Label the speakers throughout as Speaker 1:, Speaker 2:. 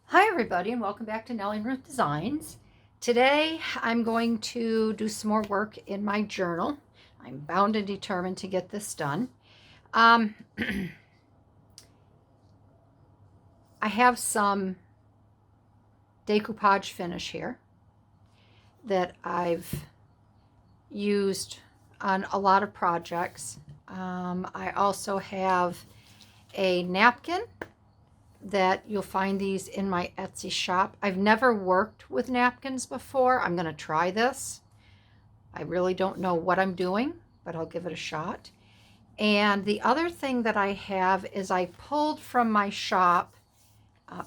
Speaker 1: Hi everybody and welcome back to Nellie and Ruth Designs. Today I'm going to do some more work in my journal. I'm bound and determined to get this done. I have some decoupage finish here that I've used on a lot of projects. I also have a napkin that you'll find these in my Etsy shop. I've never worked with napkins before. I'm going to try this. I really don't know what I'm doing, but I'll give it a shot. And the other thing that I have is I pulled from my shop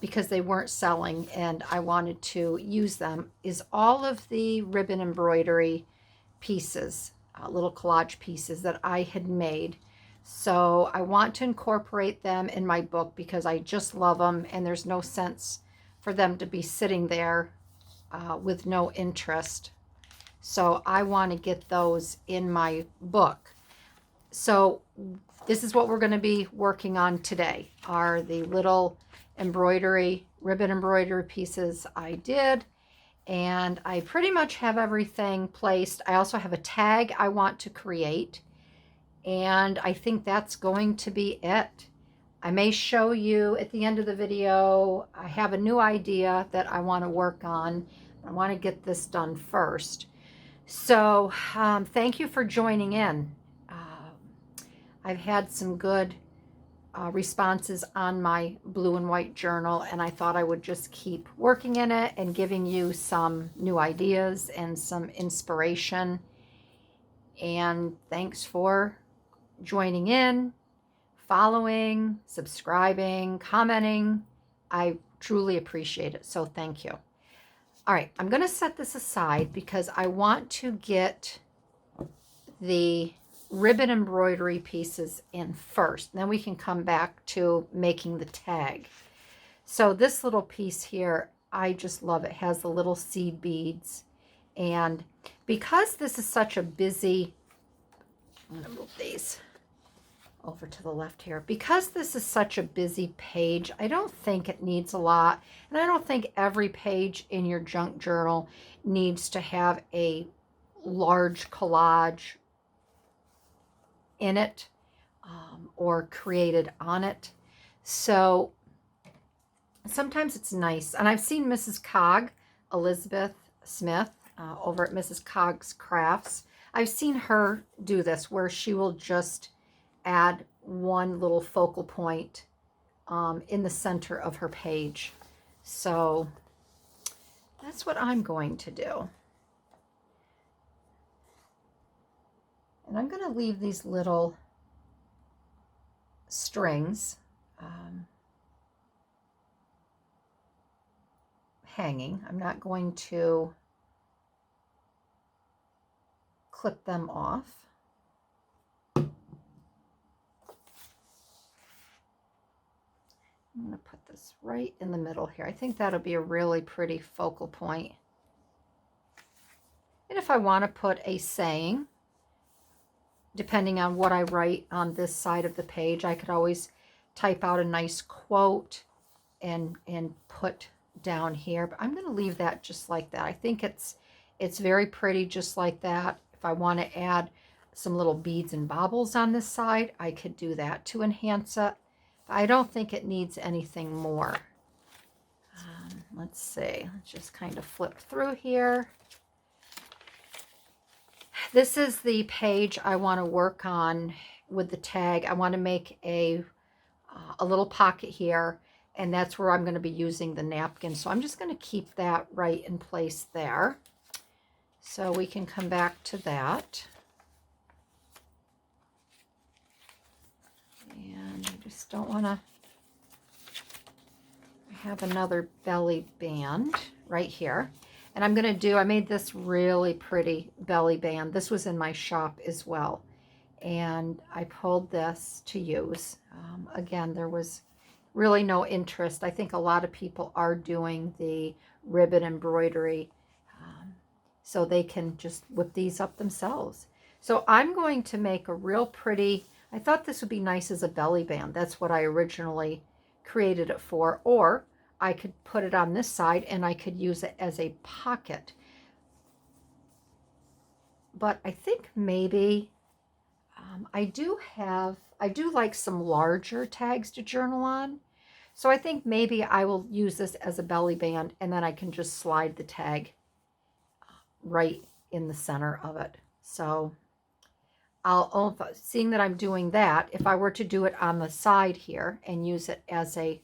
Speaker 1: because they weren't selling and I wanted to use them, is all of the ribbon embroidery pieces, little collage pieces that I had made. So I want to incorporate them in my book because I just love them and there's no sense for them to be sitting there with no interest. So I want to get those in my book. So this is what we're going to be working on today, are the little ribbon embroidery pieces I did. And I pretty much have everything placed. I also have a tag I want to create. And I think that's going to be it. I may show you at the end of the video. I have a new idea that I want to work on. I want to get this done first. So thank you for joining in. I've had some good responses on my blue and white journal, and I thought I would just keep working in it and giving you some new ideas and some inspiration. And thanks for joining in, following, subscribing, commenting. I truly appreciate it. So thank you. All right, I'm going to set this aside because I want to get the ribbon embroidery pieces in first. Then we can come back to making the tag. So this little piece here, I just love it. It has the little seed beads. And because this is such a busy, I'm going to move these over to the left here. Because this is such a busy page, I don't think it needs a lot. And I don't think every page in your junk journal needs to have a large collage in it or created on it. So sometimes it's nice. And I've seen Mrs. Cog, Elizabeth Smith, over at Mrs. Cog's Crafts. I've seen her do this where she will just add one little focal point in the center of her page. So that's what I'm going to do. And I'm going to leave these little strings hanging. I'm not going to clip them off. I'm going to put this right in the middle here. I think that'll be a really pretty focal point. And if I want to put a saying, depending on what I write on this side of the page, I could always type out a nice quote and put down here. But I'm going to leave that just like that. I think it's very pretty just like that. If I want to add some little beads and baubles on this side, I could do that to enhance it. But I don't think it needs anything more. Let's see. Let's just kind of flip through here. This is the page I want to work on with the tag. I want to make a little pocket here, and that's where I'm going to be using the napkin. So I'm just going to keep that right in place there. So we can come back to that. And I just don't want to have another belly band right here. And I'm going to do, I made this really pretty belly band. This was in my shop as well. And I pulled this to use. Again, there was really no interest. I think a lot of people are doing the ribbon embroidery so they can just whip these up themselves. So I'm going to make a real pretty, I thought this would be nice as a belly band. That's what I originally created it for. Or I could put it on this side and I could use it as a pocket. But I think maybe I do like some larger tags to journal on. So I think maybe I will use this as a belly band, and then I can just slide the tag right in the center of it. So seeing that I'm doing that, if I were to do it on the side here and use it as I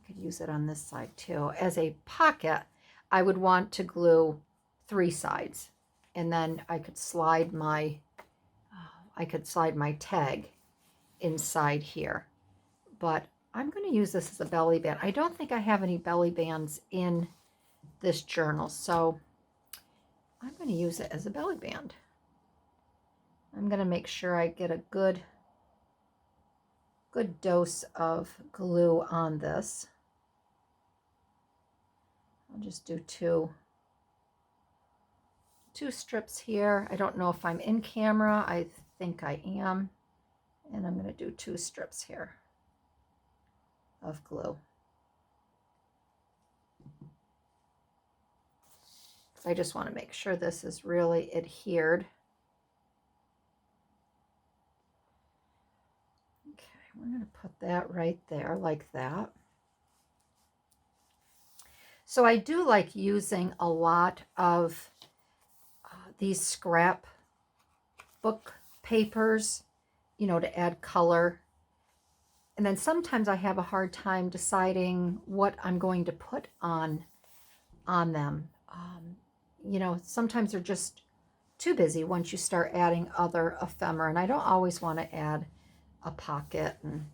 Speaker 1: could use it on this side too, as a pocket, I would want to glue 3 sides, and then I could slide my tag inside here. But I'm going to use this as a belly band. I don't think I have any belly bands in this journal, so I'm going to use it as a belly band. I'm going to make sure I get a good dose of glue on this. I'll just do two strips here. I don't know if I'm in camera. I think I am. And I'm going to do 2 strips here of glue. So I just want to make sure this is really adhered. Okay, we're going to put that right there like that. So I do like using a lot of these scrap book papers, you know, to add color. And then sometimes I have a hard time deciding what I'm going to put on them. You know, sometimes they're just too busy once you start adding other ephemera, and I don't always want to add a pocket. And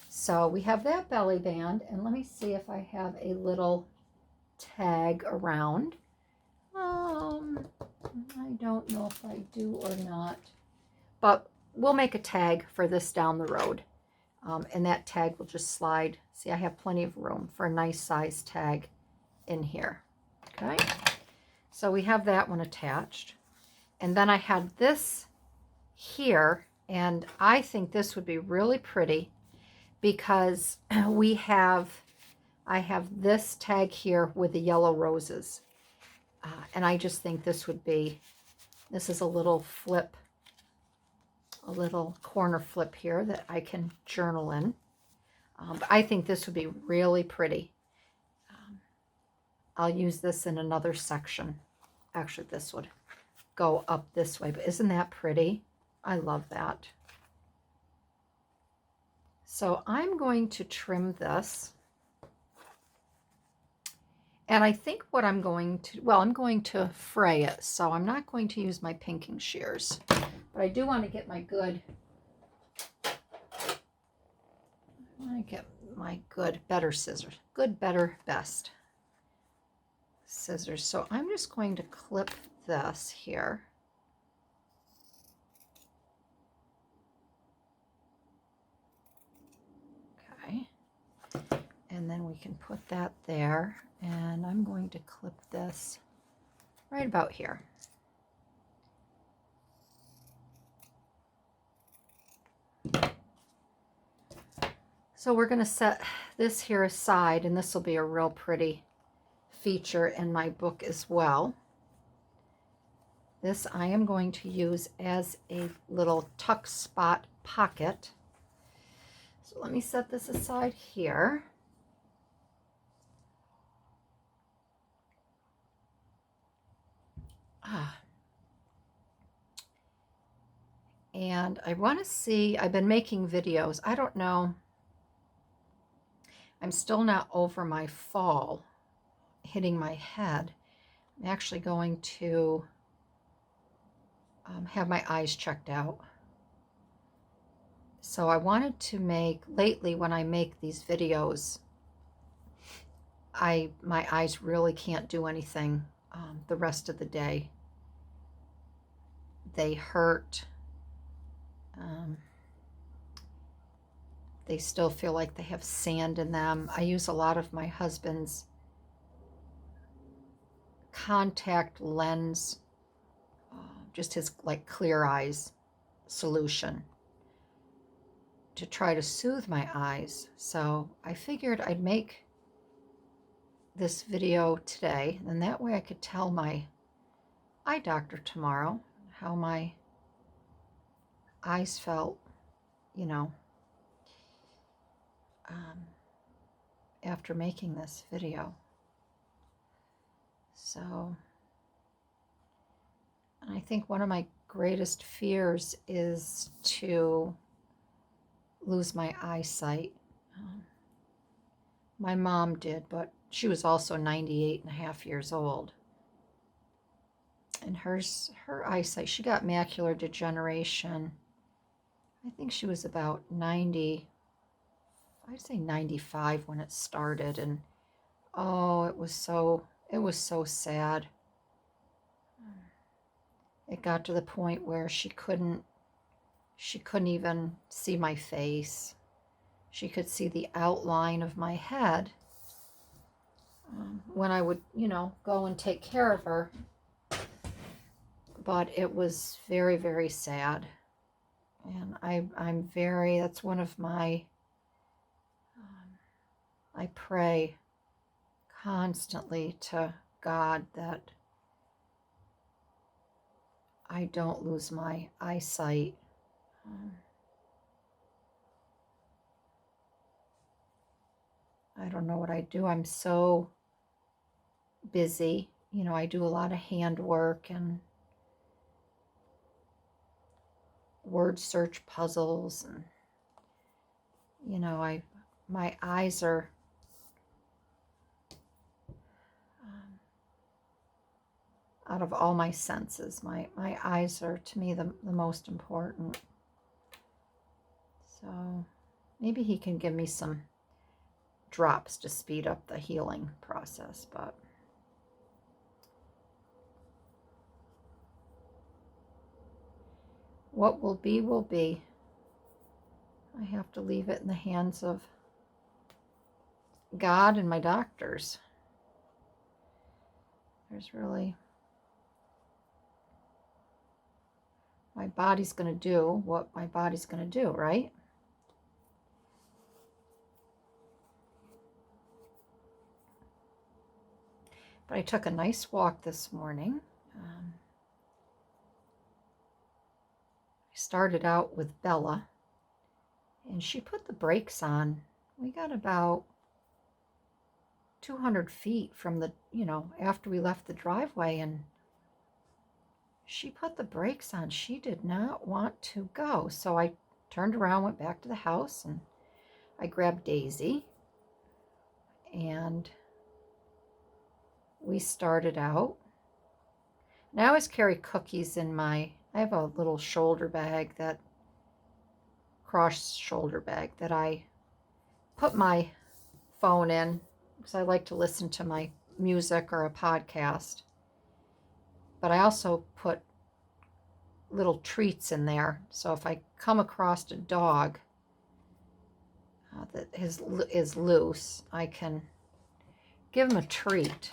Speaker 1: so we have that belly band, and let me see if I have a little tag around. I don't know if I do or not, but we'll make a tag for this down the road. And that tag will just slide. See, I have plenty of room for a nice size tag in here. Okay, so we have that one attached. And then I had this here, and I think this would be really pretty because I have this tag here with the yellow roses. And I just think this is a little flip, a little corner flip here that I can journal in. But I think this would be really pretty. I'll use this in another section. Actually, this would go up this way, but isn't that pretty? I love that. So I'm going to trim this. And I think what I'm going to fray it. So I'm not going to use my pinking shears, but I do want to get my good, better scissors. Good, better, best scissors. So I'm just going to clip this here. Okay. And then we can put that there. And I'm going to clip this right about here. So we're going to set this here aside, and this will be a real pretty feature in my book as well. This I am going to use as a little tuck spot pocket. So let me set this aside here. And I want to see, I've been making videos. I don't know. I'm still not over my fall hitting my head. I'm actually going to have my eyes checked out. So I wanted to make, lately when I make these videos, my eyes really can't do anything the rest of the day. They hurt. They still feel like they have sand in them. I use a lot of my husband's contact lens, just his like Clear Eyes solution to try to soothe my eyes. So I figured I'd make this video today, and that way I could tell my eye doctor tomorrow how my eyes felt, you know, after making this video. So, and I think one of my greatest fears is to lose my eyesight. My mom did, but she was also 98 and a half years old. And her eyesight, she got macular degeneration. I think she was about 90, I'd say 95 when it started. And oh, it was so sad. It got to the point where she couldn't even see my face. She could see the outline of my head when I would, go and take care of her. But it was very, very sad. And that's one of my, I pray constantly to God that I don't lose my eyesight. I don't know what I do. I'm so busy. I do a lot of handwork and word search puzzles, and my eyes are out of all my senses. My eyes are, to me, the most important. So maybe he can give me some drops to speed up the healing process, but what will be will be. I have to leave it in the hands of God and my doctors. There's really, my body's going to do what my body's going to do, right? But I took a nice walk this morning. I started out with Bella, and she put the brakes on. We got about 200 feet from the, after we left the driveway, and she put the brakes on. She did not want to go. So I turned around, went back to the house, and I grabbed Daisy, and we started out. Now I always carry cookies in I have a little cross shoulder bag that I put my phone in because I like to listen to my music or a podcast. But I also put little treats in there. So if I come across a dog that is loose, I can give him a treat.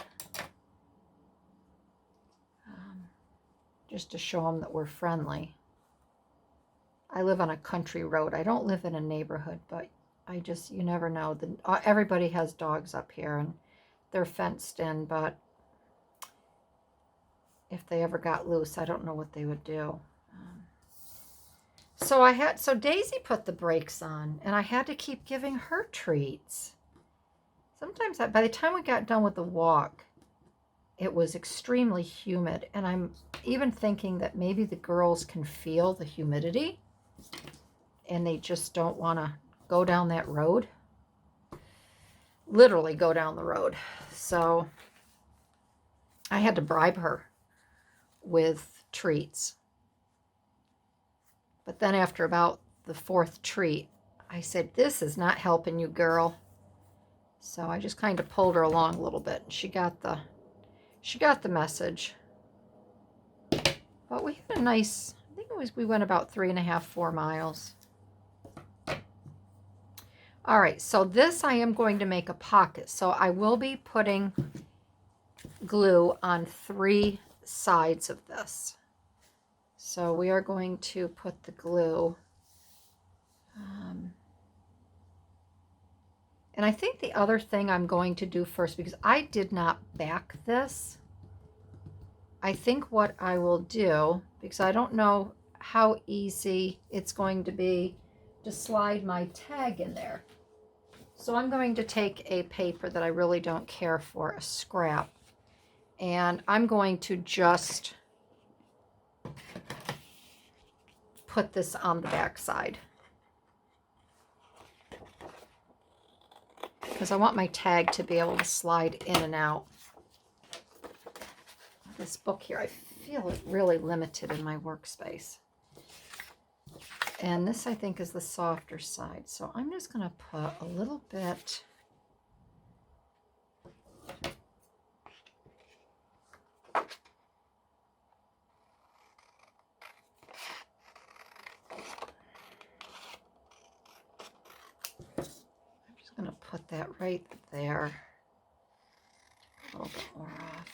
Speaker 1: Just to show him that we're friendly. I live on a country road. I don't live in a neighborhood, but you never know. Everybody has dogs up here, and they're fenced in, but if they ever got loose, I don't know what they would do. So Daisy put the brakes on, and I had to keep giving her treats. Sometimes by the time we got done with the walk, it was extremely humid, and I'm even thinking that maybe the girls can feel the humidity and they just don't want to go down that road. Literally go down the road. So I had to bribe her with treats. But then after about the fourth treat, I said, "This is not helping you, girl." So I just kind of pulled her along a little bit, and she got the message. But we had a nice, I think we went about 3.5, 4 miles. All right, so this I am going to make a pocket. So I will be putting glue on 3 sides of this. So we are going to put the glue And I think the other thing I'm going to do first, because I did not back this, I think what I will do, because I don't know how easy it's going to be to slide my tag in there. So I'm going to take a paper that I really don't care for, a scrap, and I'm going to just put this on the back side, because I want my tag to be able to slide in and out. This book here, I feel it really limited in my workspace. And this, I think, is the softer side. So I'm just going to put a little bit. I'm just going to put that right there. A little bit more off.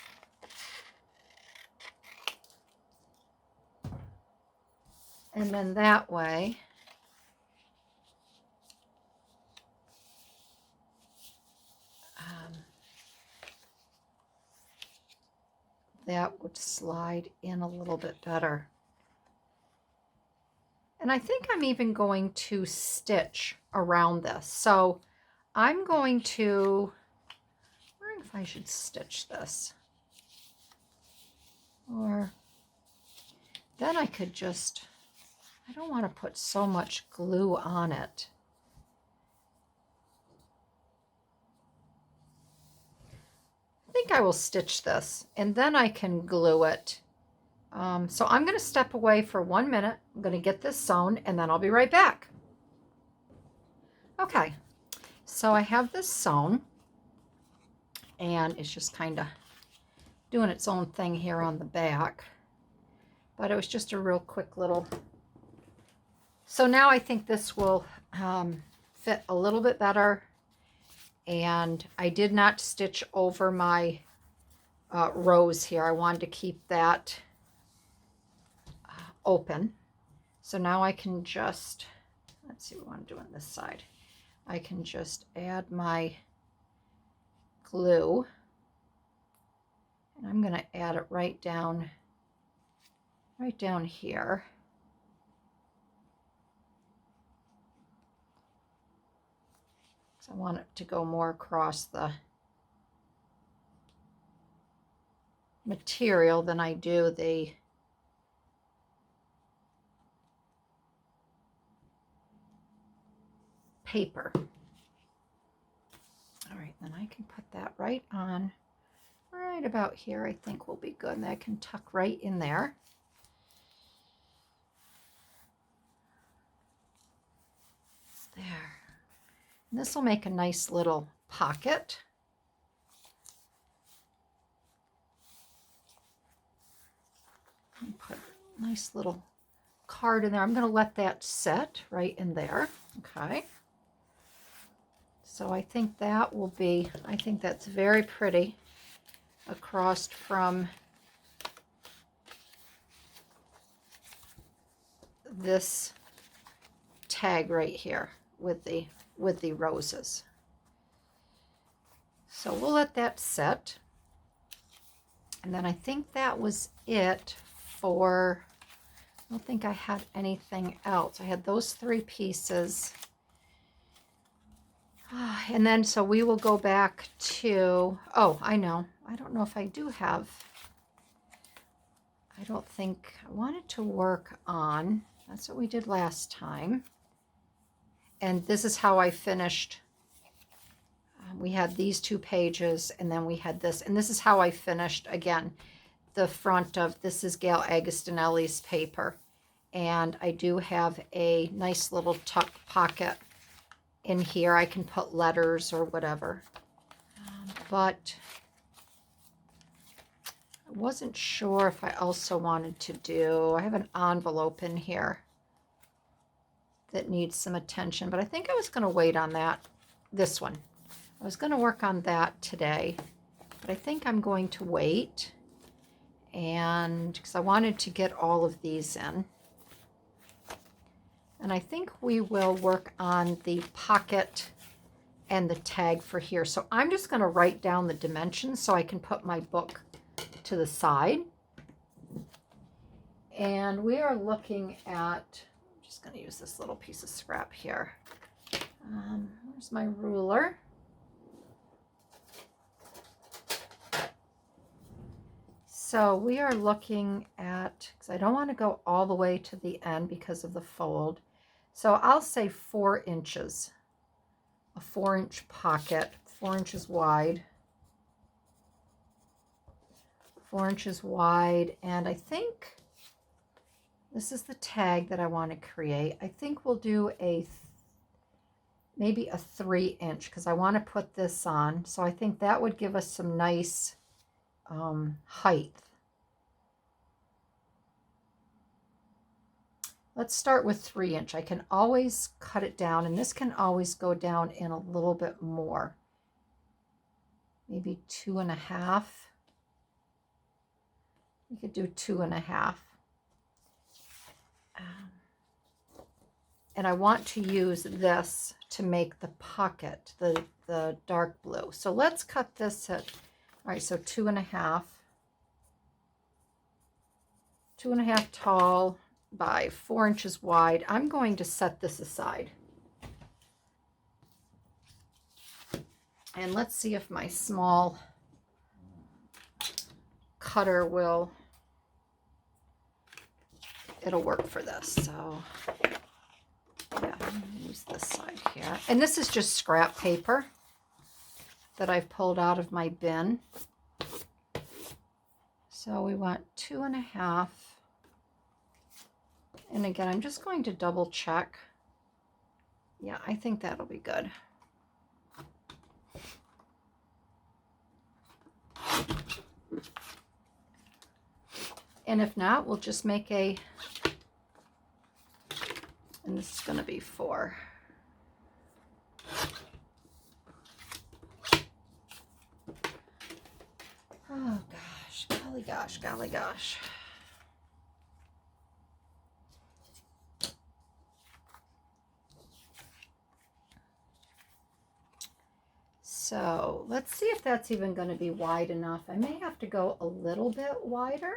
Speaker 1: And then that way, that would slide in a little bit better. And I think I'm even going to stitch around this. So I'm going to, I'm wondering if I should stitch this. Or then I could just, I don't want to put so much glue on it. I think I will stitch this and then I can glue it. So I'm going to step away for 1 minute. I'm going to get this sewn and then I'll be right back. Okay, so I have this sewn and it's just kind of doing its own thing here on the back. But it was just a real quick little. So now I think this will fit a little bit better. And I did not stitch over my rows here. I wanted to keep that open. So now I can just, let's see what I want to do on this side. I can just add my glue. And I'm going to add it right down here. I want it to go more across the material than I do the paper. All right, then I can put that right on, right about here. I think will be good, and that can tuck right in there. There. And this will make a nice little pocket. And put a nice little card in there. I'm going to let that set right in there. Okay. So I think that will be, I think that's very pretty across from this tag right here with the roses. So we'll let that set. And then I think that was it for, I don't think I had anything else. I had those 3 pieces. And then so we will go back to, oh, I know. I don't know if I do have, I don't think, I wanted to work on, that's what we did last time. And this is how I finished. We had these 2 pages and then we had this. And this is how I finished, again, the front of, this is Gail Agostinelli's paper. And I do have a nice little tuck pocket in here. I can put letters or whatever. But I wasn't sure if I also wanted to do, I have an envelope in here that needs some attention, but I think I was going to wait on that, this one. I was going to work on that today, but I think I'm going to wait, and because I wanted to get all of these in. And I think we will work on the pocket and the tag for here. So I'm just going to write down the dimensions so I can put my book to the side. And we are looking at, I'm just going to use this little piece of scrap here. Where's my ruler? So we are looking at, because I don't want to go all the way to the end because of the fold. So I'll say 4 inches, a 4-inch pocket, 4 inches wide. 4 inches wide, and I think this is the tag that I want to create. I think we'll do maybe a 3-inch because I want to put this on. So I think that would give us some nice height. Let's start with 3-inch. I can always cut it down, and this can always go down in a little bit more. Maybe 2.5. We could do 2.5. And I want to use this to make the pocket, the dark blue. So let's cut this at, all right, so 2.5. 2.5 tall by 4 inches wide. I'm going to set this aside. And let's see if my small cutter it'll work for this. So yeah, I'm gonna use this side here. And this is just scrap paper that I've pulled out of my bin. So we want 2.5. And again, I'm just going to double check. Yeah, I think that'll be good. And if not, we'll just make and this is going to be 4. Oh gosh, golly gosh, golly gosh. So let's see if that's even going to be wide enough. I may have to go a little bit wider.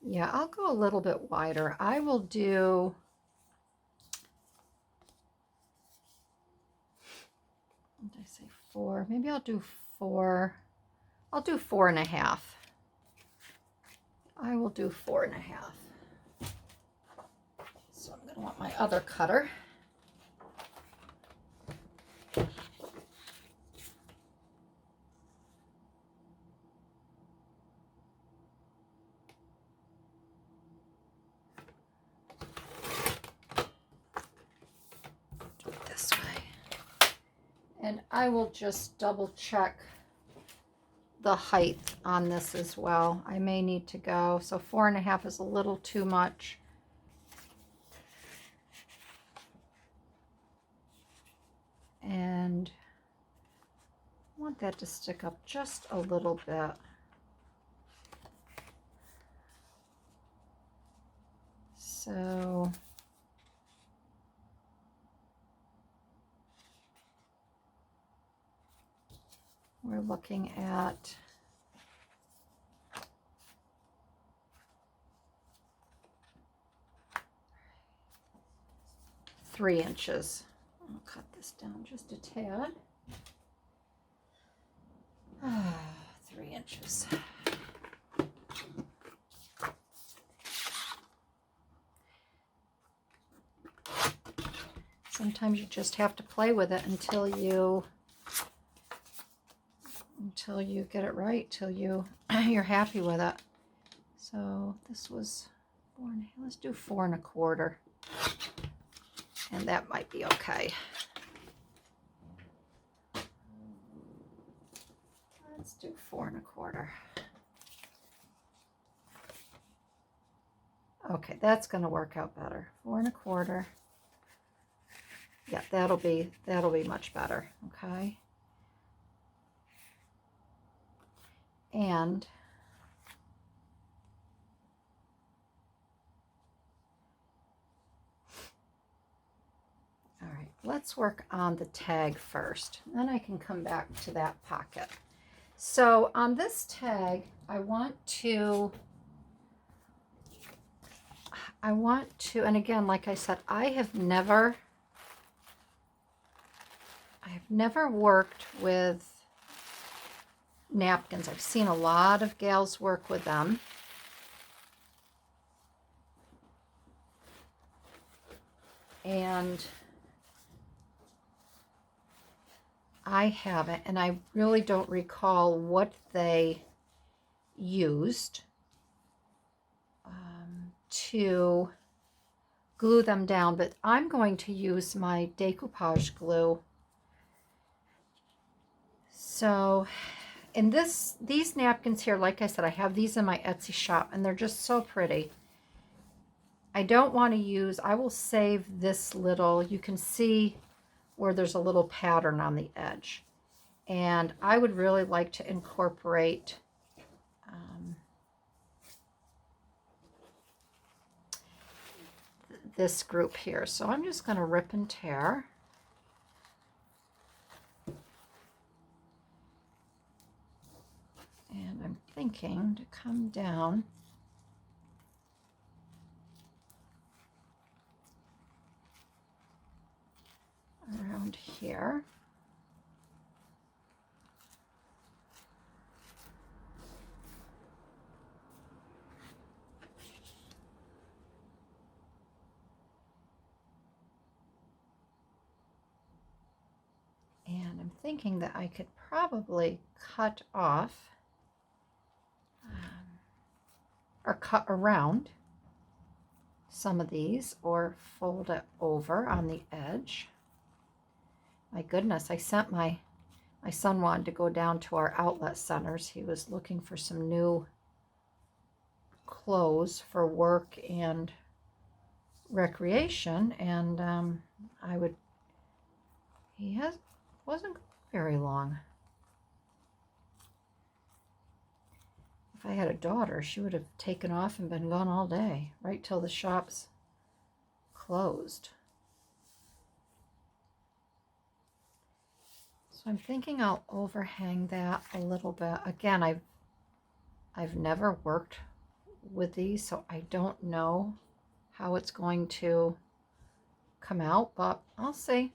Speaker 1: Yeah, I'll go a little bit wider. I will do, what did I say, 4? Maybe I'll do 4. I'll do 4.5. I will do 4.5. So I'm going to want my other cutter. Do it this way. And I will just double check the height on this as well. I may need to go, so 4.5 is a little too much. And I want that to stick up just a little bit. So we're looking at 3 inches. I'll cut this down just a tad. 3 inches. Sometimes you just have to play with it until you get it right, till you're happy with it. So this was 4.5. Let's do 4.25. And that might be okay. Let's do 4.25. Okay, that's going to work out better. 4.25. Yeah, that'll be much better. Okay. And let's work on the tag first. Then I can come back to that pocket. So on this tag, I want to, and again, like I said, I have never worked with napkins. I've seen a lot of gals work with them. And I haven't, and I really don't recall what they used to glue them down, but I'm going to use my decoupage glue. So in these napkins here, like I said, I have these in my Etsy shop, and they're just so pretty. I don't want to use, I will save this little, you can see where there's a little pattern on the edge. And I would really like to incorporate this group here. So I'm just going to rip and tear. And I'm thinking to come down around here. And I'm thinking that I could probably cut off or cut around some of these or fold it over on the edge. My goodness, I sent my son wanted to go down to our outlet centers. He was looking for some new clothes for work and recreation, and he wasn't very long. If I had a daughter, she would have taken off and been gone all day, right till the shops closed. So I'm thinking I'll overhang that a little bit. Again, I've never worked with these, so I don't know how it's going to come out, but I'll see.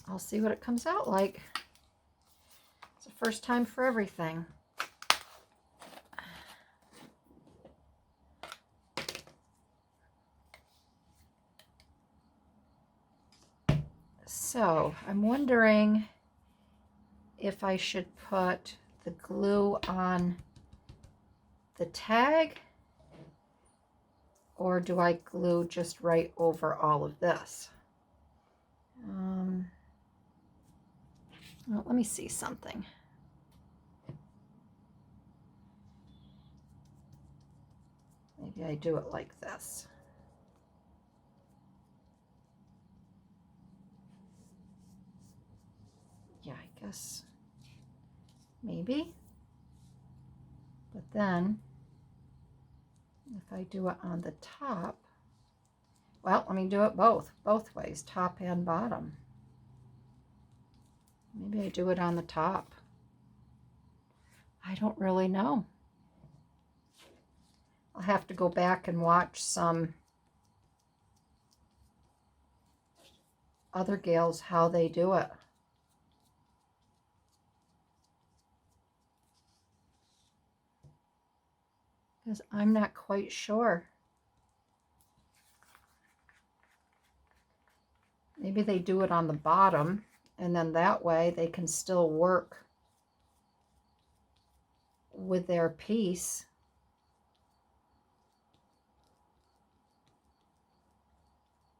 Speaker 1: I'll see what it comes out like. It's the first time for everything. So I'm wondering if I should put the glue on the tag, or do I glue just right over all of this? Well, let me see something. Maybe I do it like this. Yeah, I guess maybe. But then if I do it on the top, well, let me do it both ways, top and bottom. Maybe I do it on the top. I don't really know. I'll have to go back and watch some other gals how they do it. Because I'm not quite sure. Maybe they do it on the bottom, and then that way they can still work with their piece.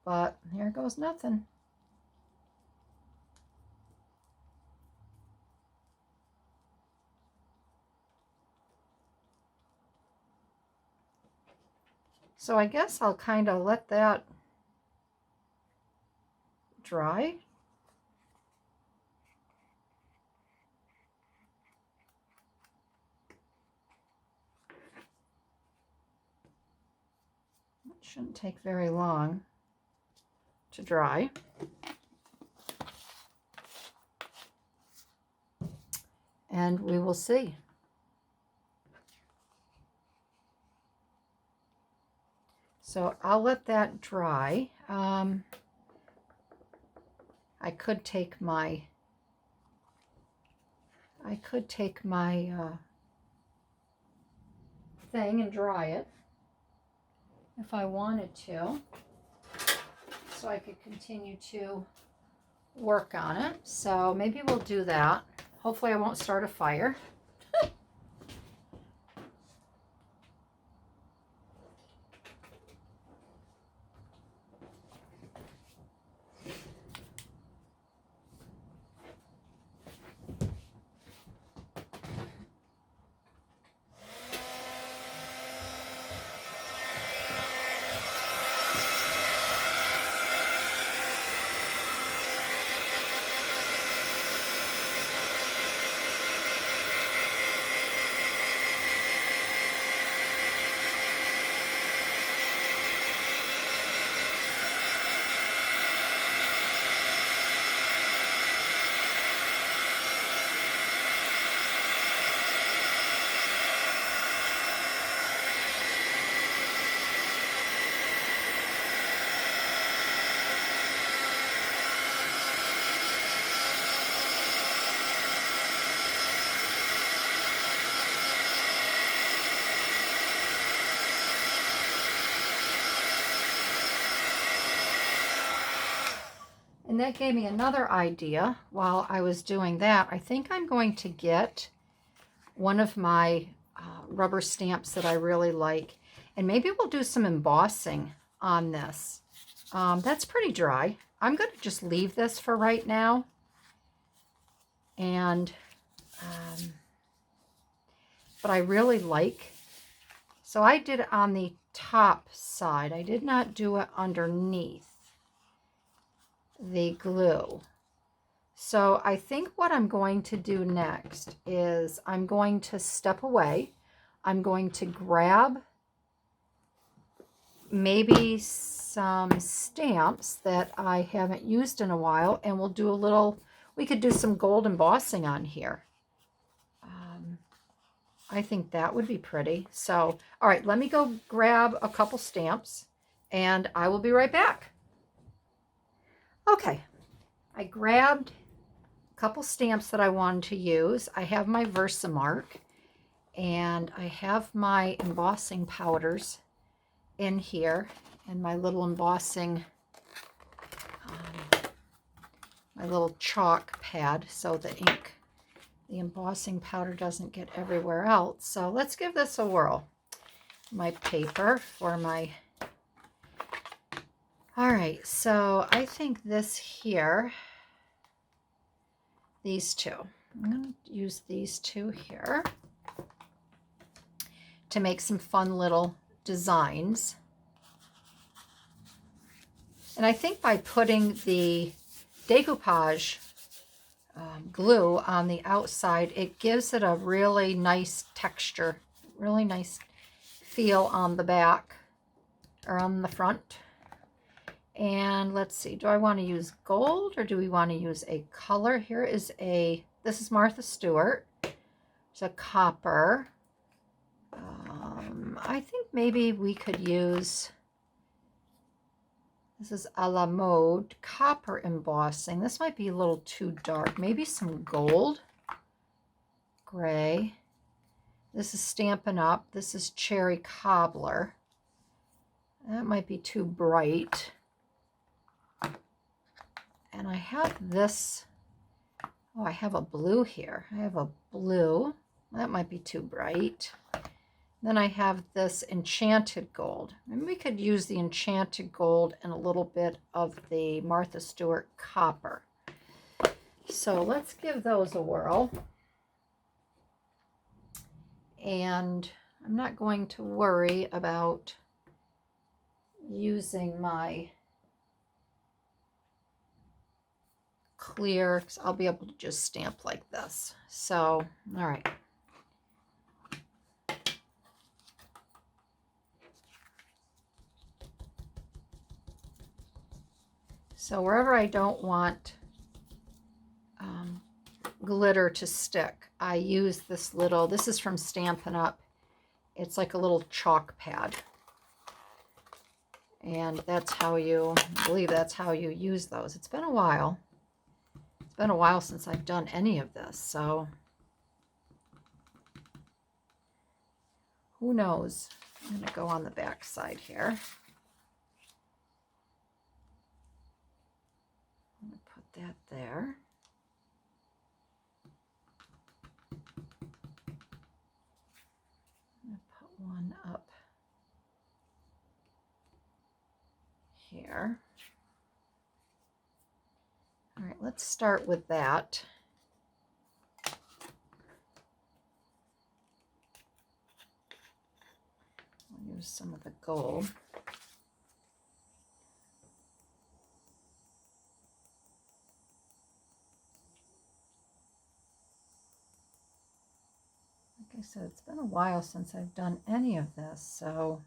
Speaker 1: But here goes nothing. So I guess I'll kind of let that dry. Shouldn't take very long to dry. And we will see. So I'll let that dry. I could take my thing and dry it if I wanted to, so I could continue to work on it. So maybe we'll do that. Hopefully I won't start a fire. And that gave me another idea while I was doing that. I think I'm going to get one of my rubber stamps that I really like, and maybe we'll do some embossing on this. That's pretty dry. I'm going to just leave this for right now. And, but I really like, so I did it on the top side. I did not do it underneath the glue. So I think what I'm going to do next is I'm going to step away. I'm going to grab maybe some stamps that I haven't used in a while, and we'll do a little, we could do some gold embossing on here. I think that would be pretty. So, all right, let me go grab a couple stamps and I will be right back. Okay, I grabbed a couple stamps that I wanted to use. I have my Versamark and I have my embossing powders in here and my little embossing, my little chalk pad so the ink, the embossing powder doesn't get everywhere else. So let's give this a whirl. My paper for my, all right, so I think this here, these two, I'm going to use these two here to make some fun little designs. And I think by putting the decoupage glue on the outside, it gives it a really nice texture, really nice feel on the back or on the front. And let's see, do I want to use gold or do we want to use a color? Here is a, this is Martha Stewart. It's a copper. I think maybe we could use, this is a la mode copper embossing. This might be a little too dark. Maybe some gold, gray. This is Stampin' Up. This is Cherry Cobbler. That might be too bright. And I have this, oh, I have a blue here. I have a blue. That might be too bright. Then I have this Enchanted Gold. Maybe we could use the Enchanted Gold and a little bit of the Martha Stewart Copper. So let's give those a whirl. And I'm not going to worry about using my clear, because I'll be able to just stamp like this. So, all right. So wherever I don't want glitter to stick, I use this little, this is from Stampin' Up. It's like a little chalk pad. And that's how you, I believe that's how you use those. It's been a while. It's been a while since I've done any of this, so who knows? I'm going to go on the back side here. I'm going to put that there. I'm going to put one up here. All right, let's start with that. I'll use some of the gold. Like I said, it's been a while since I've done any of this, so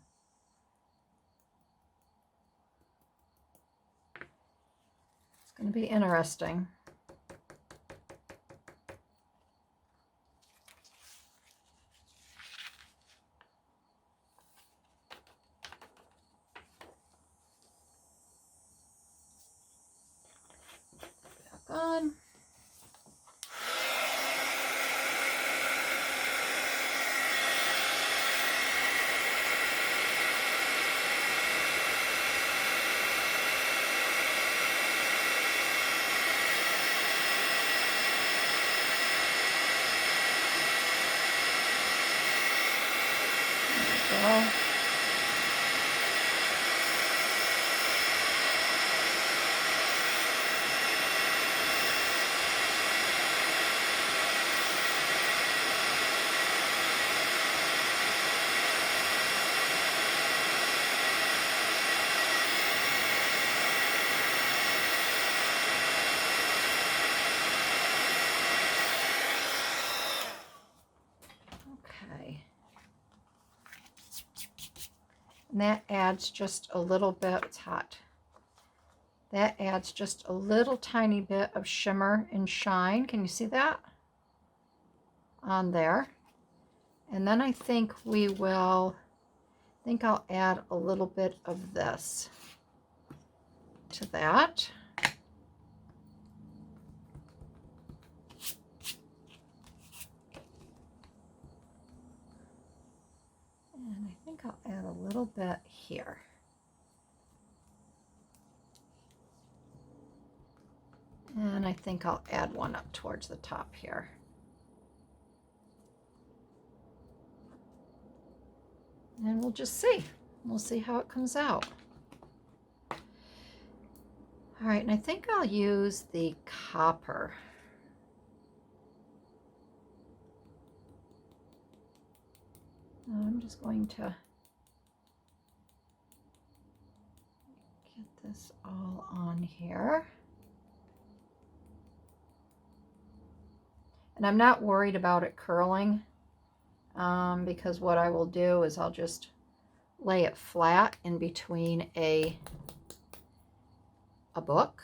Speaker 1: it's going to be interesting. Back on. There we go. Okay. And that adds just a little bit, it's hot. That adds just a little tiny bit of shimmer and shine. Can you see that? On there. And then I think I'll add a little bit of this to that. And I think I'll add a little bit here. And I think I'll add one up towards the top here. And we'll just see. We'll see how it comes out. All right, and I think I'll use the copper. I'm just going to get this all on here. And I'm not worried about it curling because what I will do is I'll just lay it flat in between a book.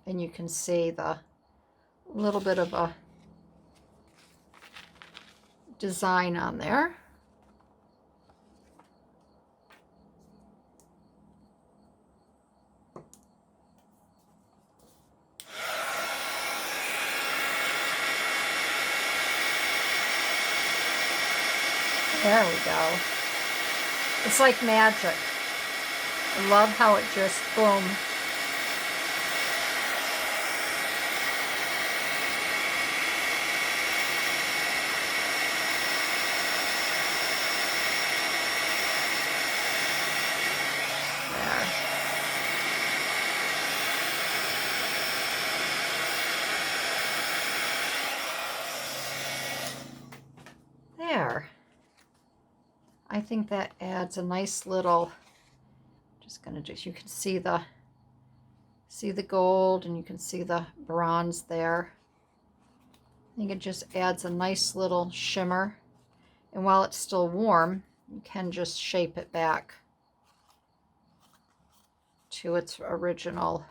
Speaker 1: And you can see the little bit of a design on there. There we go. It's like magic. I love how it just, boom. There. I think that adds a nice little, you can see the gold and you can see the bronze there. I think it just adds a nice little shimmer. And while it's still warm, you can just shape it back to its original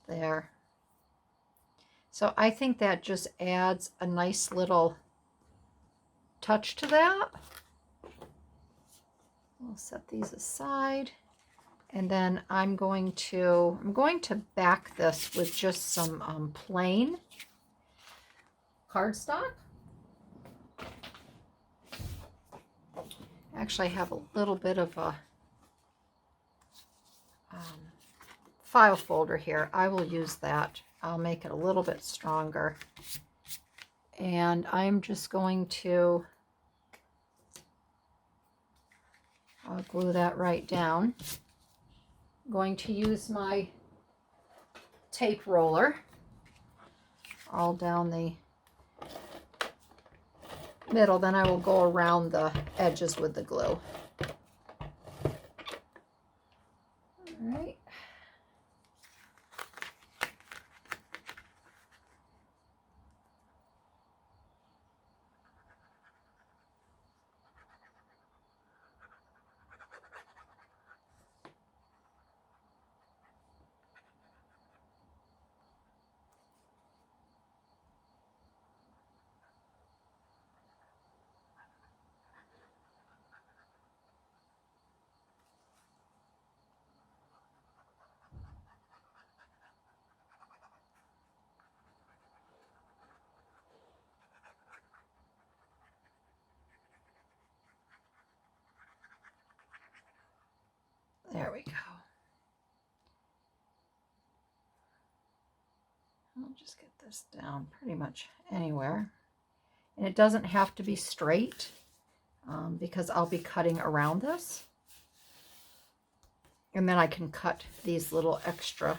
Speaker 1: there. So I think that just adds a nice little touch to that. We'll set these aside. And then I'm going to back this with just some plain cardstock. Actually, I have a little bit of a file folder here. I will use that. I'll make it a little bit stronger. And I'm just going to I'll glue that right down. I'm going to use my tape roller all down the middle. Then I will go around the edges with the glue. All right. There we go. I'll just get this down pretty much anywhere. And it doesn't have to be straight because I'll be cutting around this. And then I can cut these little extra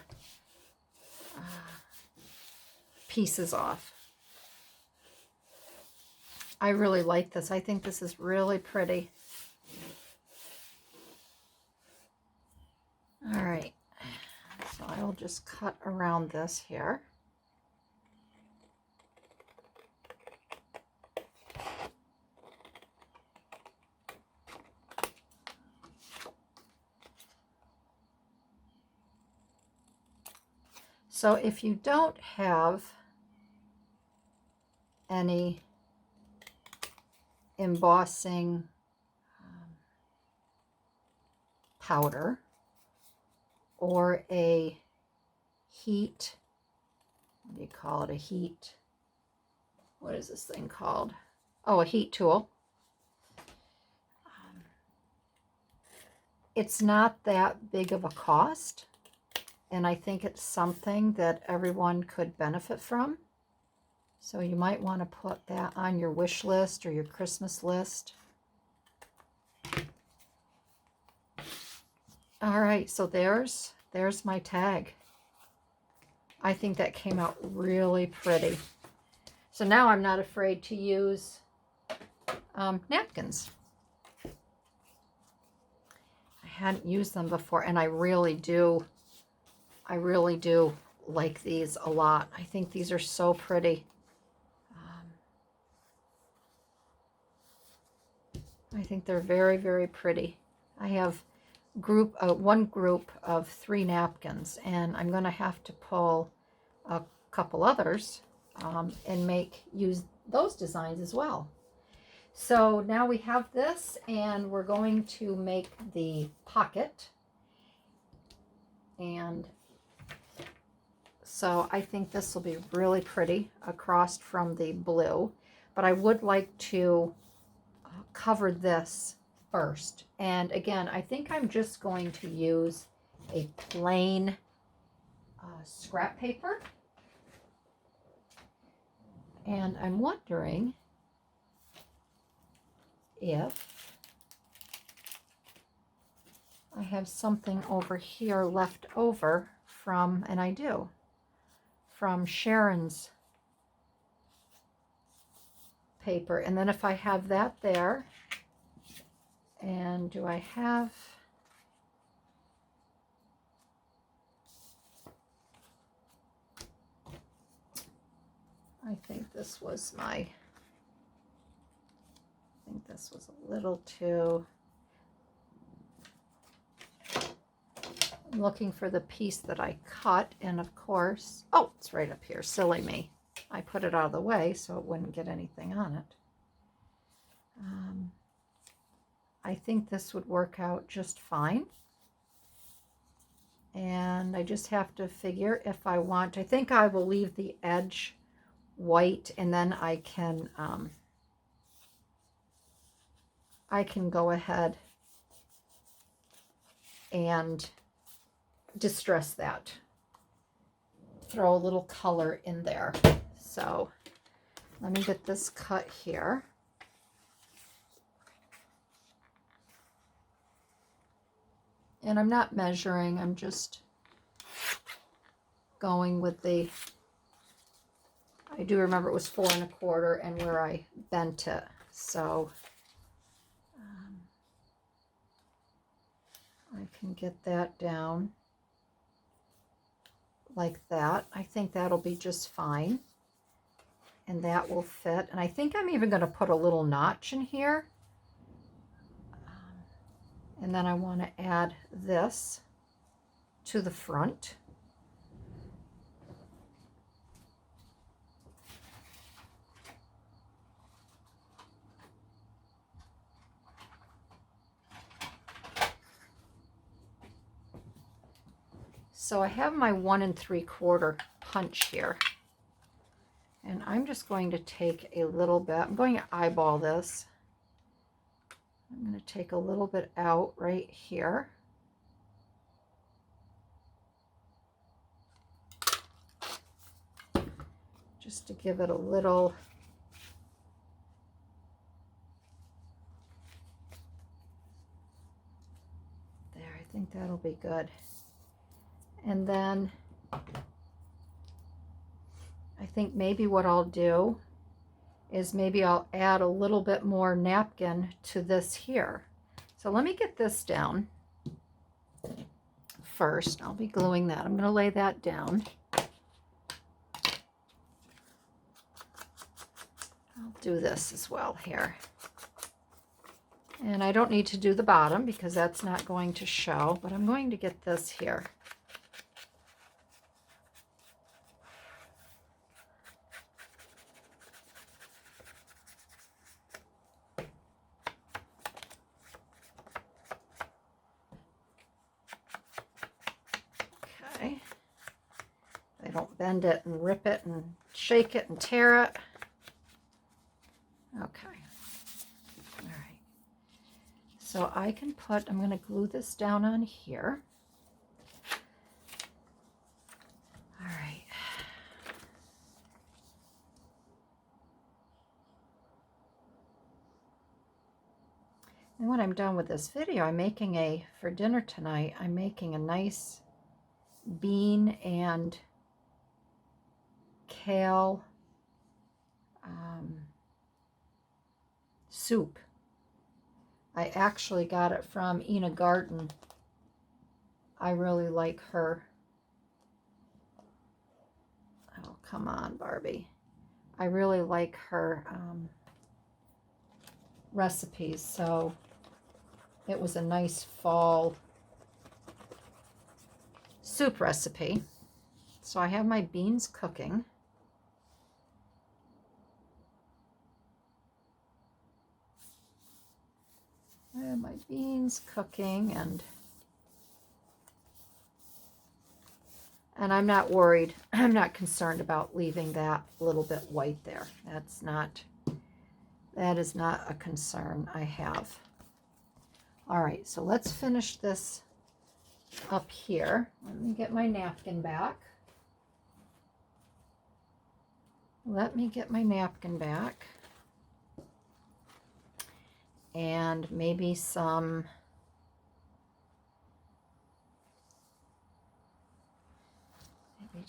Speaker 1: pieces off. I really like this. I think this is really pretty. All right, so I will just cut around this here. So if you don't have any embossing powder or a heat, what do you call it, a heat, what is this thing called? Oh, a heat tool. It's not that big of a cost, and I think it's something that everyone could benefit from. So you might want to put that on your wish list or your Christmas list. All right, so there's my tag. I think that came out really pretty. So now I'm not afraid to use napkins. I hadn't used them before, and I really do like these a lot. I think these are so pretty. I think they're very, very pretty. I have one group of 3 napkins, and I'm going to have to pull a couple others and use those designs as well. So now we have this, and we're going to make the pocket. And so I think this will be really pretty across from the blue, but I would like to cover this first. And again, I think I'm just going to use a plain scrap paper. And I'm wondering if I have something over here left over from, and I do, from Sharon's paper. And then if I have that there, and do I have, this was I think this was a little too, I'm looking for the piece that I cut, and of course, oh, it's right up here, silly me. I put it out of the way so it wouldn't get anything on it. I think this would work out just fine. And I just have to figure if I want, I think I will leave the edge white, and then I can go ahead and distress that. Throw a little color in there. So let me get this cut here. And I'm not measuring, I'm just going with the, I do remember it was 4 1/4 and where I bent it. So I can get that down like that. I think that'll be just fine. And that will fit. And I think I'm even going to put a little notch in here. And then I want to add this to the front. So I have my 1 3/4 punch here. And I'm just going to take a little bit, I'm going to eyeball this. I'm going to take a little bit out right here. Just to give it a little, there, I think that'll be good. And then I think maybe what I'll do is maybe I'll add a little bit more napkin to this here. So let me get this down first. I'll be gluing that. I'm going to lay that down. I'll do this as well here. And I don't need to do the bottom because that's not going to show, but I'm going to get this here. I don't bend it and rip it and shake it and tear it. Okay. All right. So I can put, I'm going to glue this down on here. All right. And when I'm done with this video, I'm making for dinner tonight, I'm making a nice bean and kale soup. I actually got it from Ina Garten. I really like her. Oh, come on, Barbie. I really like her recipes, so it was a nice fall soup recipe. So I have my beans cooking. I have my beans cooking, and I'm not worried. I'm not concerned about leaving that little bit white there. That is not a concern I have. All right, so let's finish this up here. Let me get my napkin back. Let me get my napkin back. And maybe some,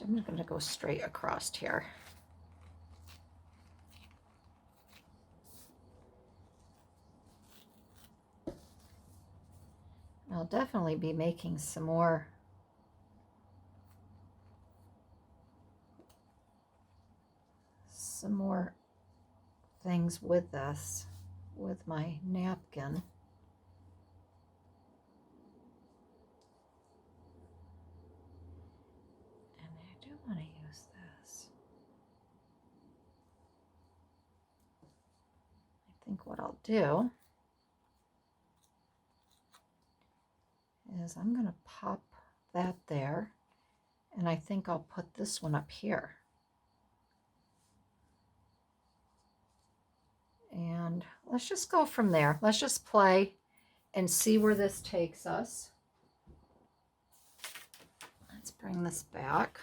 Speaker 1: I'm going to go straight across here. I'll definitely be making some more things with this, with my napkin. And I do want to use this. I think what I'll do is I'm going to pop that there, and I think I'll put this one up here. And let's just go from there. Let's just play and see where this takes us. Let's bring this back.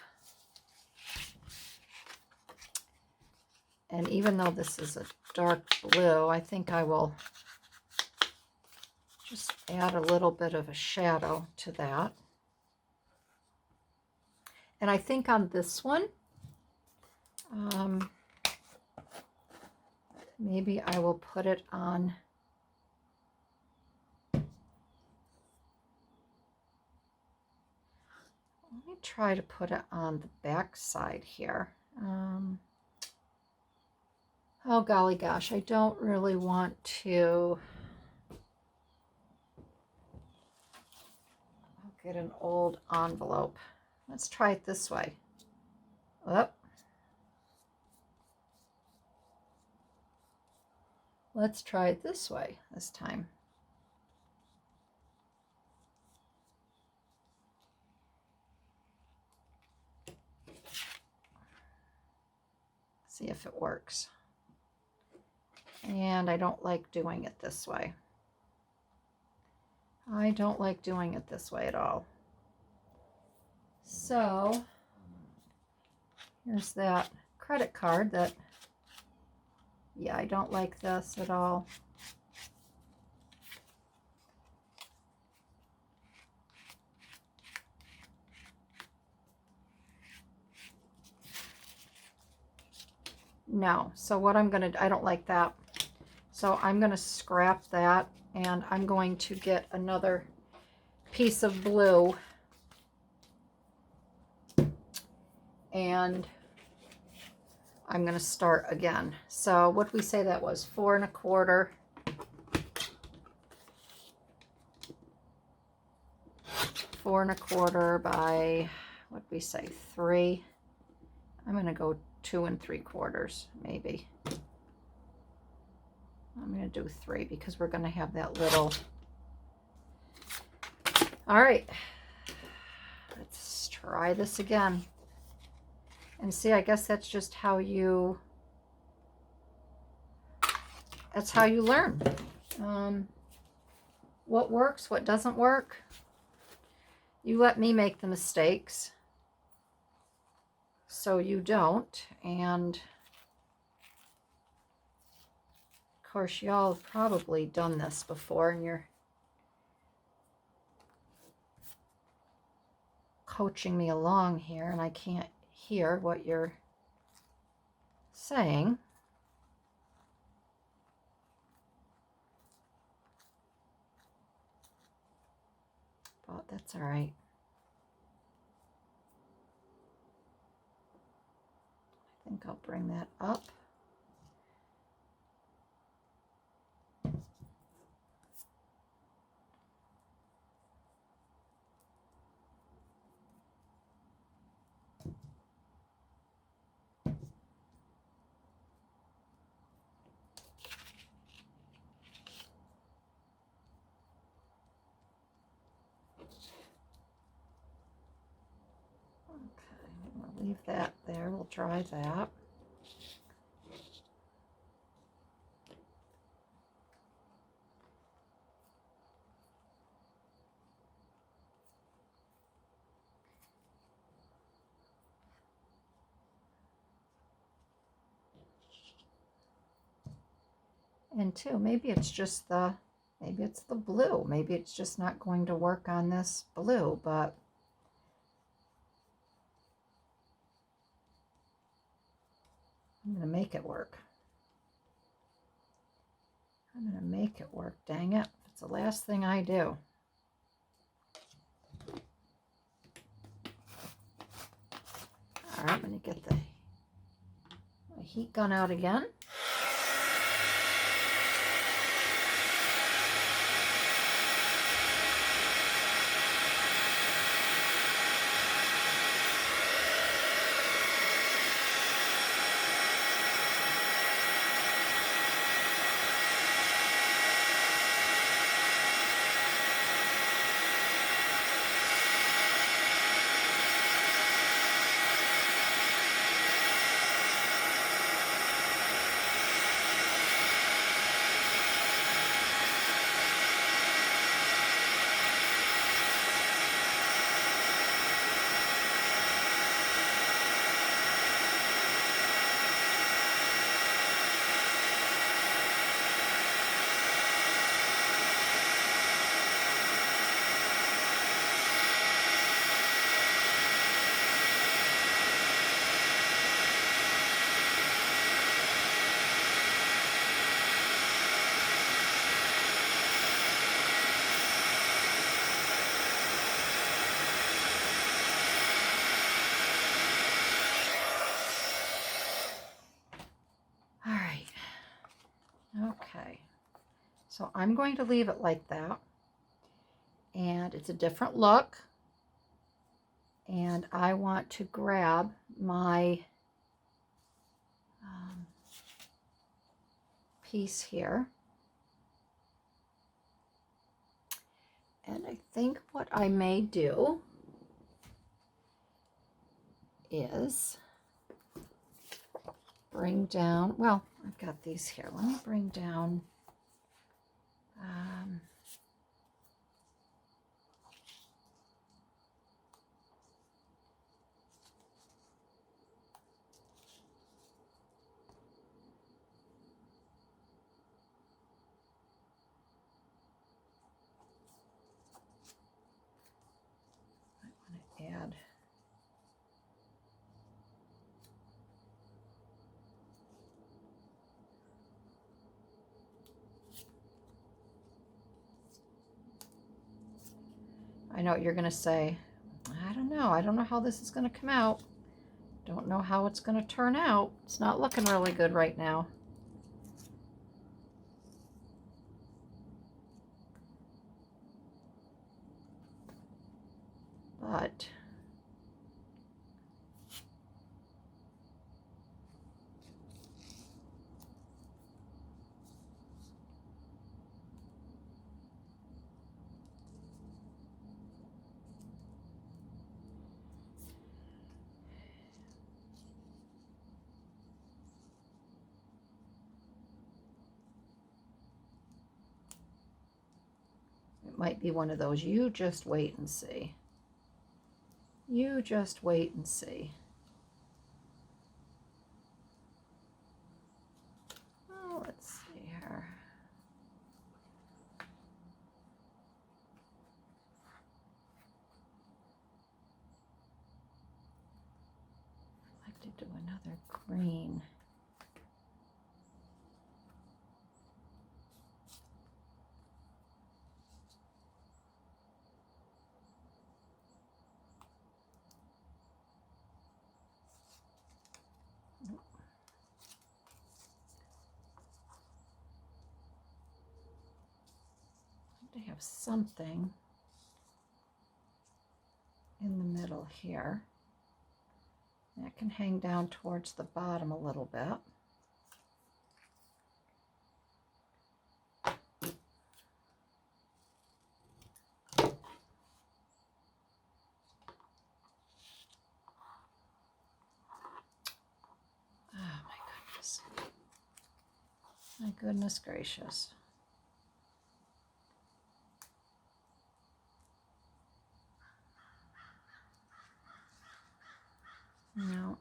Speaker 1: And even though this is a dark blue, I think I will just add a little bit of a shadow to that. And I think on this one, maybe I will put it on. Let me try to put it on the back side here. Oh golly gosh, I don't really want to. I'll get an old envelope. Let's try it this way. Up. Let's try it this way this time. See if it works. And I don't like doing it this way. I don't like doing it this way at all. So here's that credit card that, yeah, I don't like this at all. No, so what I'm gonna, I don't like that. So I'm gonna scrap that, and I'm going to get another piece of blue, and I'm gonna start again. So what did we say that was? 4 1/4. 4 1/4 by, what did we say, 3. I'm gonna go 2 3/4 maybe. I'm going to do 3 because we're going to have that little. All right, let's try this again. And see, I guess that's just how you, that's how you learn. What works, what doesn't work. You let me make the mistakes so you don't. And of course, y'all have probably done this before, and you're coaching me along here, and I can't hear what you're saying. But that's all right. I think I'll bring that up. Leave that there. We'll dry that. And two, maybe it's just the, maybe it's the blue. Maybe it's just not going to work on this blue, but I'm going to make it work. I'm going to make it work, dang it. It's the last thing I do. All right, I'm going to get my heat gun out again. So I'm going to leave it like that. And it's a different look. And I want to grab my piece here. And I think what I may do is bring down, well, I've got these here. Let me bring down, I want to add I know what you're going to say. I don't know. I don't know how this is going to come out. Don't know how it's going to turn out. It's not looking really good right now. But it might be one of those, you just wait and see. You just wait and see. Oh, let's see here. I'd like to do another green. To have something in the middle here. That can hang down towards the bottom a little bit. Oh my goodness. My goodness gracious. No.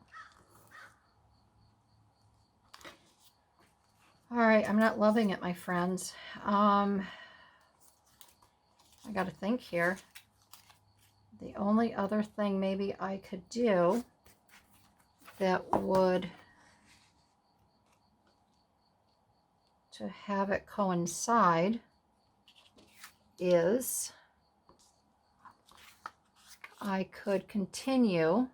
Speaker 1: All right, I'm not loving it, my friends. I got to think here. The only other thing maybe I could do that would, to have it coincide, is I could continue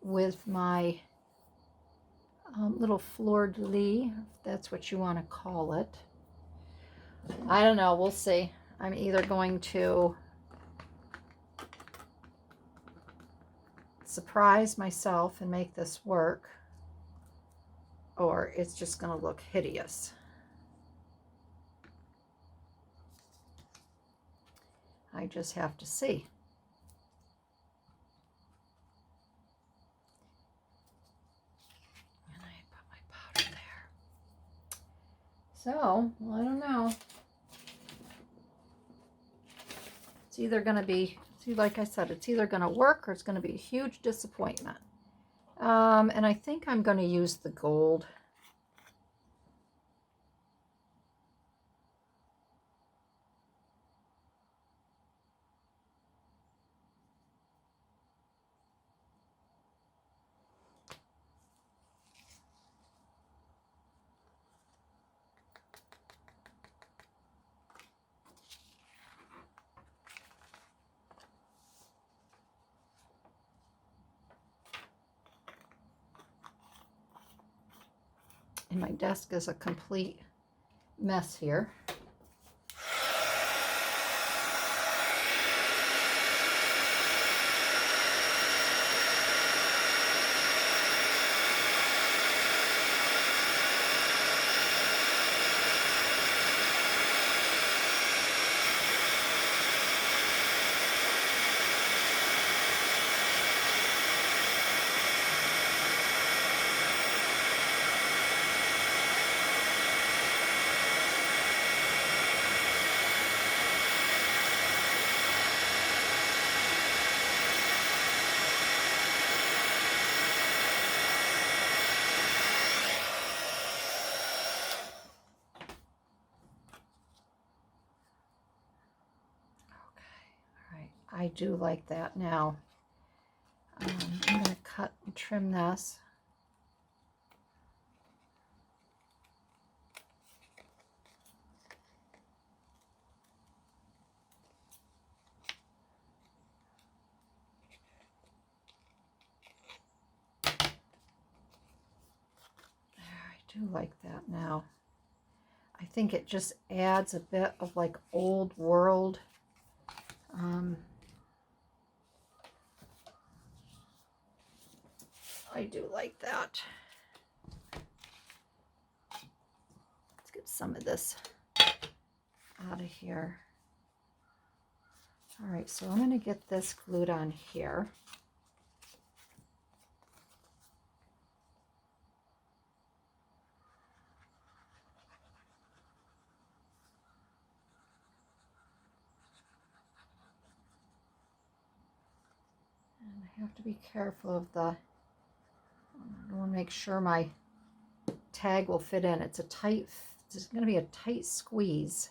Speaker 1: with my little fleur-de-lis, if that's what you want to call it. I don't know, we'll see. I'm either going to surprise myself and make this work, or it's just going to look hideous. I just have to see. And I put my powder there. So, well, I don't know. It's either going to be, see, like I said, it's either going to work or it's going to be a huge disappointment. And I think I'm going to use the gold. My desk is a complete mess here. I do like that now. I'm going to cut and trim this. I do like that now. I think it just adds a bit of like old world. I do like that. Let's get some of this out of here. All right, so I'm going to get this glued on here. And I have to be careful of the, I want to make sure my tag will fit in. It's going to be a tight squeeze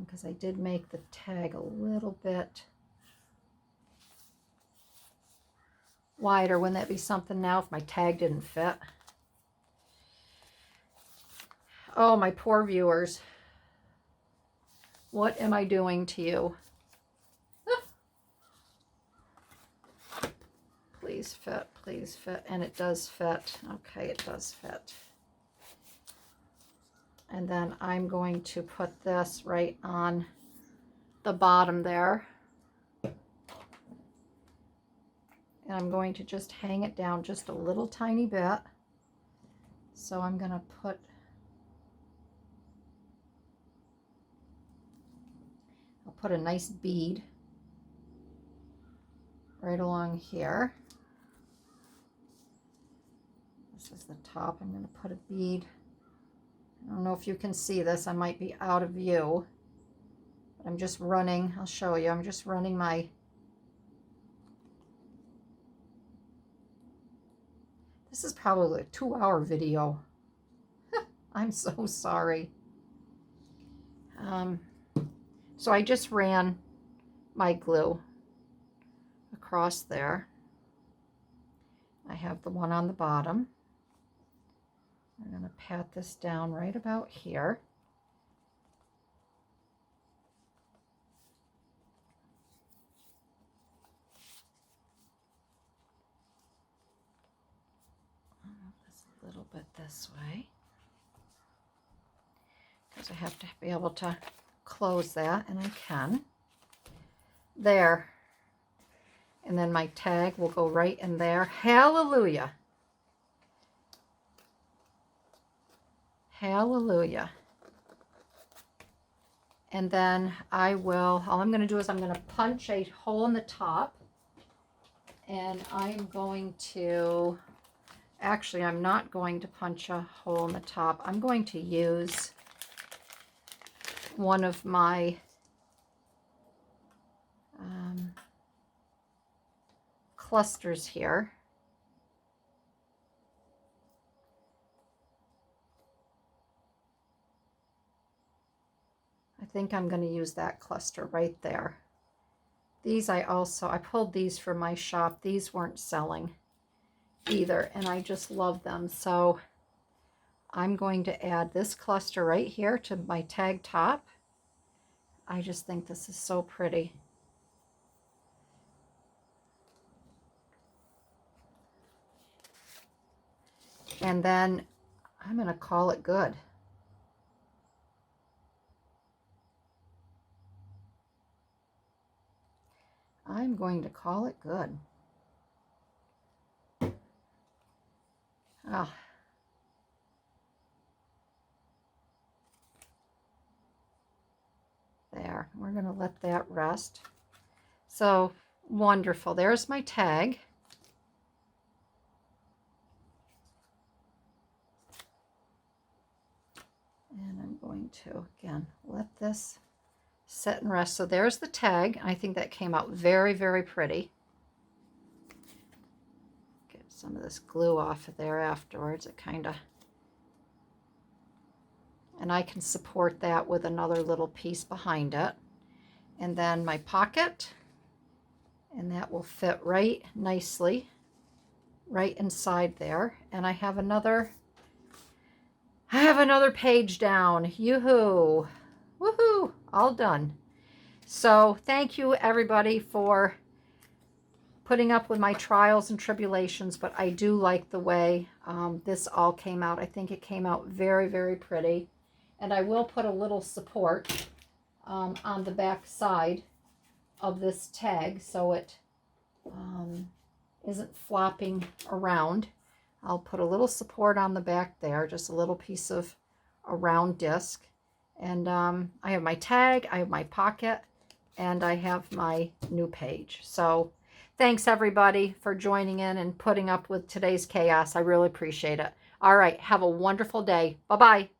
Speaker 1: because I did make the tag a little bit wider. Wouldn't that be something now if my tag didn't fit? Oh, my poor viewers. What am I doing to you? Please fit, please fit. And it does fit. Okay, it does fit. And then I'm going to put this right on the bottom there. And I'm going to just hang it down just a little tiny bit. So I'm going to put a nice bead right along here. This is the top. I'm going to put a bead. I don't know if you can see this. I might be out of view. But I'm just running. I'll show you. I'm just running my... This is probably a 2-hour video. I'm so sorry. So I just ran my glue across there. I have the one on the bottom. I'm going to pat this down right about here. I'll move this a little bit this way because I have to be able to close that, and I can. There. And then my tag will go right in there. Hallelujah. Hallelujah. And then all I'm going to do is I'm going to punch a hole in the top. And I'm going to, actually I'm not going to punch a hole in the top. I'm going to use one of my clusters here. I think I'm going to use that cluster right there. These I pulled these from my shop. These weren't selling either, and I just love them. So I'm going to add this cluster right here to my tag top. I just think this is so pretty. And then I'm going to call it good. I'm going to call it good. Oh. There, we're going to let that rest. So wonderful. There's my tag. And I'm going to, again, let this set and rest. So there's the tag. I think that came out very, very pretty. Get some of this glue off of there afterwards. It kind of, and I can support that with another little piece behind it. And then my pocket, and that will fit right nicely right inside there. And I have another page down. Yoo-hoo. Woohoo. All done. So thank you everybody for putting up with my trials and tribulations, but I do like the way this all came out. I think it came out very, very pretty. And I will put a little support on the back side of this tag so it isn't flopping around. I'll put a little support on the back there, just a little piece of a round disc. And I have my tag, I have my pocket, and I have my new page. So thanks everybody for joining in and putting up with today's chaos. I really appreciate it. All right, have a wonderful day. Bye-bye.